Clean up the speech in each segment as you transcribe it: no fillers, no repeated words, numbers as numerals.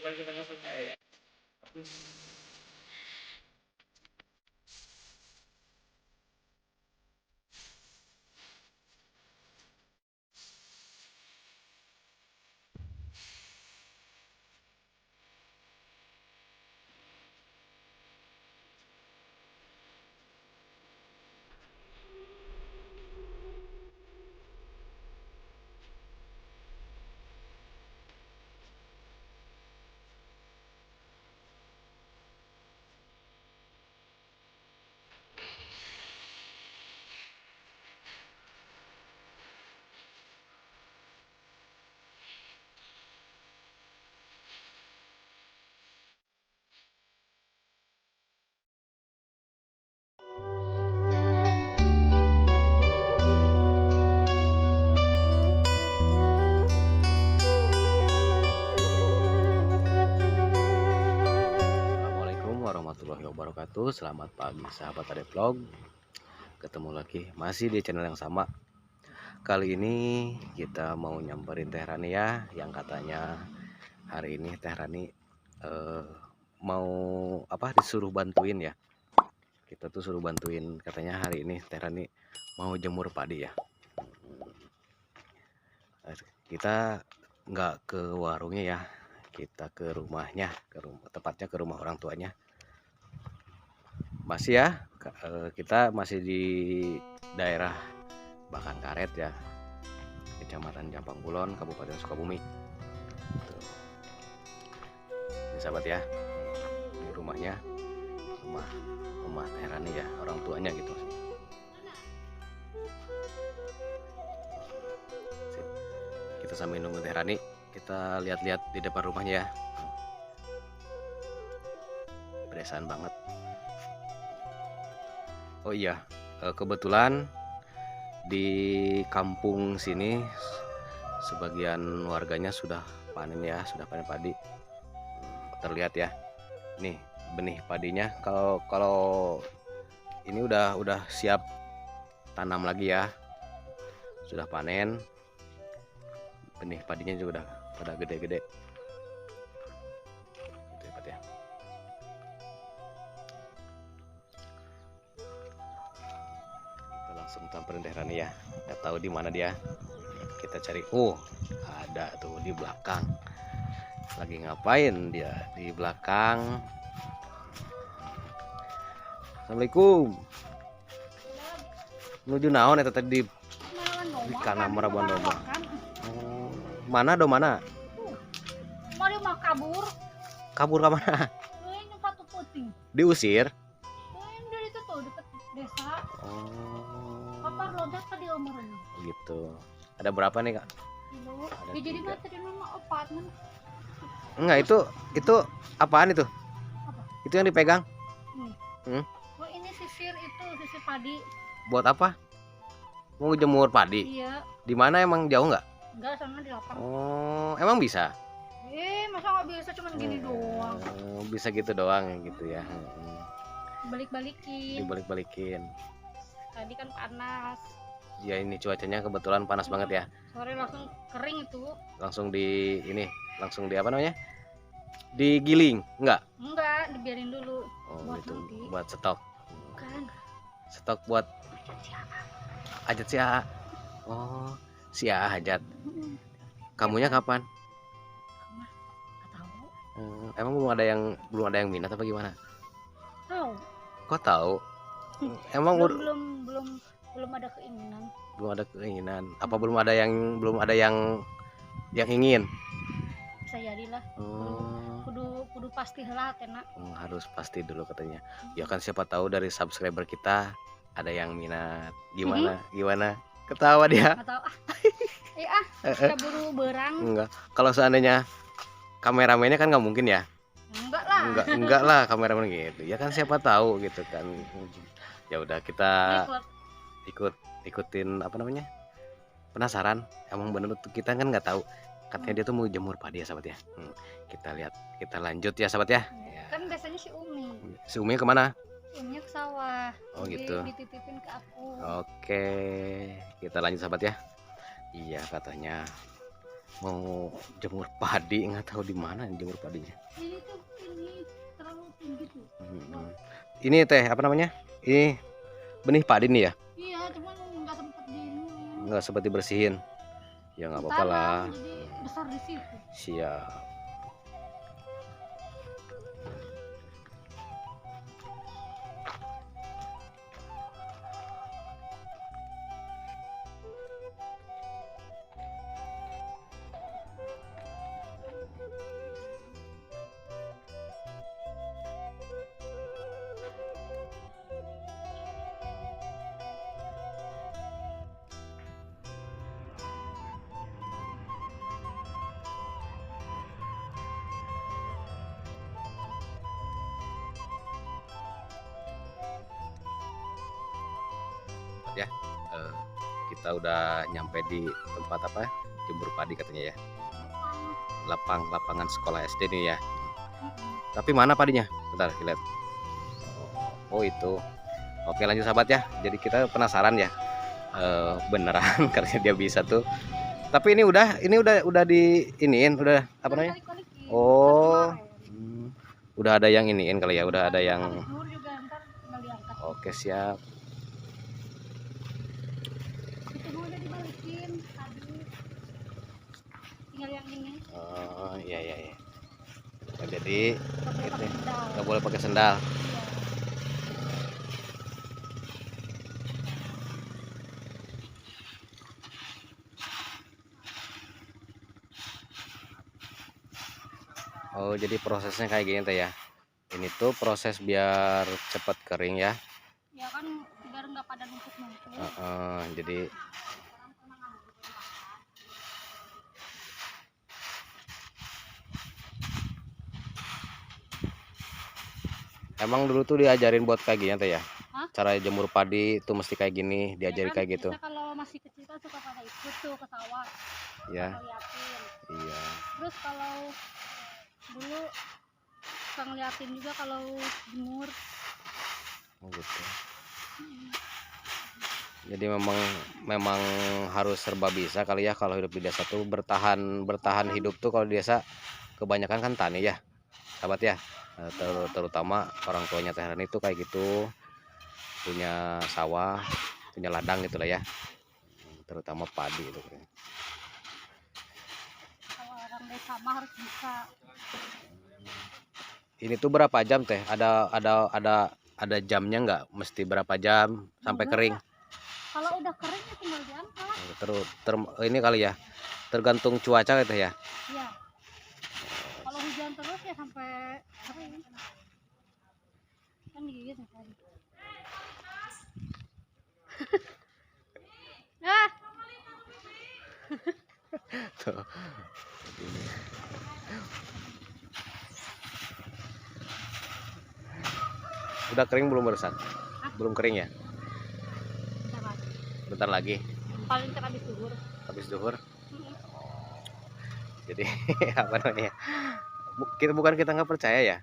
Assalamualaikum warahmatullahi wabarakatuh. Selamat pagi sahabat Ade Vlog. Ketemu lagi masih di channel yang sama. Kali ini kita mau nyamperin Teh Rani ya, yang katanya hari ini Teh Rani mau disuruh bantuin ya. Kita tuh suruh bantuin, katanya hari ini Teh Rani mau jemur padi ya. Kita nggak ke warungnya ya, kita ke rumahnya, tepatnya ke rumah orang tuanya. Masih ya, kita masih di daerah Bakangkaret ya, Kecamatan Jampang Kulon, Kabupaten Sukabumi. Tuh. Ini sahabat ya, ini rumahnya, rumah Teh Rani ya, orang tuanya gitu. Kita sambil nunggu Teh Rani, kita lihat-lihat di depan rumahnya ya. Beresan banget. Oh iya, kebetulan di kampung sini sebagian warganya sudah panen ya, sudah panen padi. Terlihat ya, nih benih padinya. Kalau ini udah siap tanam lagi ya, sudah panen. Benih padinya juga udah pada gede-gede. Gitu ya. Kita langsung samperin Teh Rani ya. Nggak tahu di mana dia. Kita cari. Oh, ada tuh di belakang. Lagi ngapain dia di belakang? Assalamualaikum. Menuju naon eta tadi di kana Marabuan Domba. Mana do mana? Mari mah kabur. Kabur ke mana? Ini Patu Putih. Diusir? Ini dari itu tuh dekat desa. Oh. Papa loncat ke di umurnya. Gitu. Ada berapa nih, Kak? Ada ya, jadi mah tadi nama apartemen. Enggak, itu apaan itu? Apa? Itu yang dipegang? Oh, ini sisir padi. Buat apa? Mau jemur padi? Iya. Di mana, emang jauh nggak? Enggak, sama di lapang. Oh, emang bisa? Masa nggak bisa cuman gini doang. Bisa gitu doang gitu ya. Balik-balikin. Dibalik-balikin. Tadi kan panas. Ya ini cuacanya kebetulan panas banget ya. Sore langsung kering itu. Langsung di apa namanya? Digiling, enggak? Enggak, dibiarin dulu. Oh, buat itu nanti. buat stok. Bukan. Stok buat hajat si A. Oh, si A hajat. Kamunya kapan? Nggak tahu. Emang belum ada yang minat apa gimana? Tahu. Kok tahu? Emang belum ada keinginan. Belum ada keinginan. Apa belum ada yang ingin? Bisa jadilah. Kudu pasti lah tena. Harus pasti dulu katanya. Ya kan siapa tahu dari subscriber kita ada yang minat. Gimana? Ketawa dia. Nggak tahu kita buru berang. Enggak. Kalau seandainya kameramennya kan nggak mungkin ya. Enggak lah kameramen gitu. Ya kan siapa tahu gitu kan. Ya udah kita ikutin apa namanya? Penasaran. Emang bener tuh kita kan nggak tahu. Katanya dia tuh mau jemur padi ya sahabat ya. Kita lihat, kita lanjut ya sahabat ya. Kan biasanya si Umi. Si Umi kemana? Uminya ke sawah. Oh gitu. Dititipin ke aku. Oke, kita lanjut sahabat ya. Iya katanya mau jemur padi, nggak tahu di mana jemur padinya. Ini tuh ini terlalu tinggi tuh. Hmm. Ini teh apa namanya? Ini benih padi nih ya? Iya, cuman nggak sempet di ini. Nggak sempat dibersihin. Ya nggak apa-apa lah. Jadi besar di situ. Siap. Ya, kita udah nyampe di tempat apa? Jemur padi katanya ya. Lapangan sekolah SD nih ya. Tapi mana padinya? Bentar, kita lihat. Oh itu. Oke lanjut sahabat ya. Jadi kita penasaran ya. Beneran karena dia bisa tuh. Tapi ini udah di iniin, udah apa namanya? Oh, udah ada yang iniin kali ya. Udah ada yang. Oke siap. Tinggal yang ini. Oh iya iya iya. Nah, jadi nggak boleh pakai sendal. Oh jadi prosesnya kayak gini teh ya. Ini tuh proses biar cepat kering ya. Ya kan biar nggak pada numpuk-numpuk. Jadi emang dulu tuh diajarin buat kayak gini teh ya. Hah? Cara jemur padi itu mesti kayak gini, diajari Ya kan, kayak gitu. kita kalau masih kecil kan suka pada ikut tuh ke sawah. Ya. Ngeliatin. Iya. Terus kalau dulu suka ngeliatin juga kalau jemur. Oh gitu. Jadi memang harus serba bisa kali ya kalau hidup di desa tuh bertahan hidup tuh kalau di desa kebanyakan kan tani ya, sahabat ya. Terutama orang tuanya Teh Rani itu kayak gitu, punya sawah, punya ladang gitu lah ya, terutama padi itu. Kalau orang desa mah harus bisa. Ini tuh berapa jam Teh? Ada jamnya nggak? Mesti berapa jam sampai kering? Kalau udah kering ya tinggal diangkat. Ini kali ya, tergantung cuaca gitu ya. Iya. Kalau hujan terus ya sampai kering. Kan gitu kan. Ah. Tuh. Udah kering belum barusan? Belum kering ya? Bentar lagi. Paling cepat habis duhur. Habis duhur. Jadi apa namanya? Kita nggak percaya ya.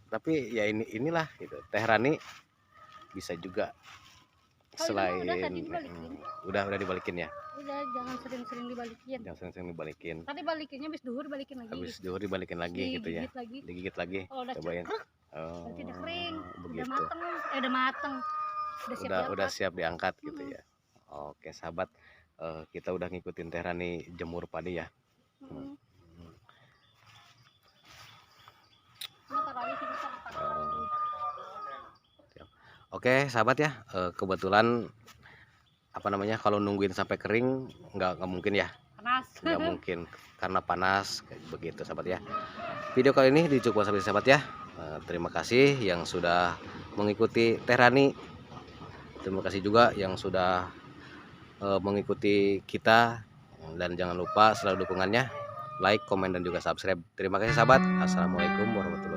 Tapi ya inilah gitu. Teh Rani bisa juga selain udah dibalikin ya. Udah jangan sering-sering dibalikin. Jangan sering-sering dibalikin. Tadi balikinnya habis duhur balikin lagi. Habis duhur dibalikin lagi gitu ya. Digigit lagi. Cobain. Oh. Berarti udah kering. Begitu. Udah mateng. Udah mateng. Udah siap diangkat gitu ya. Oke sahabat, kita udah ngikutin Teh Rani jemur padi ya. Oke sahabat ya, kebetulan apa namanya kalau nungguin sampai kering nggak mungkin ya. Panas. Nggak mungkin karena panas kayak begitu sahabat ya. Video kali ini cukup sampai sahabat ya. Terima kasih yang sudah mengikuti Teh Rani. Terima kasih juga yang sudah mengikuti kita, dan jangan lupa selalu dukungannya, like, komen, dan juga subscribe. Terima kasih sahabat. Assalamualaikum warahmatullahi wabarakatuh.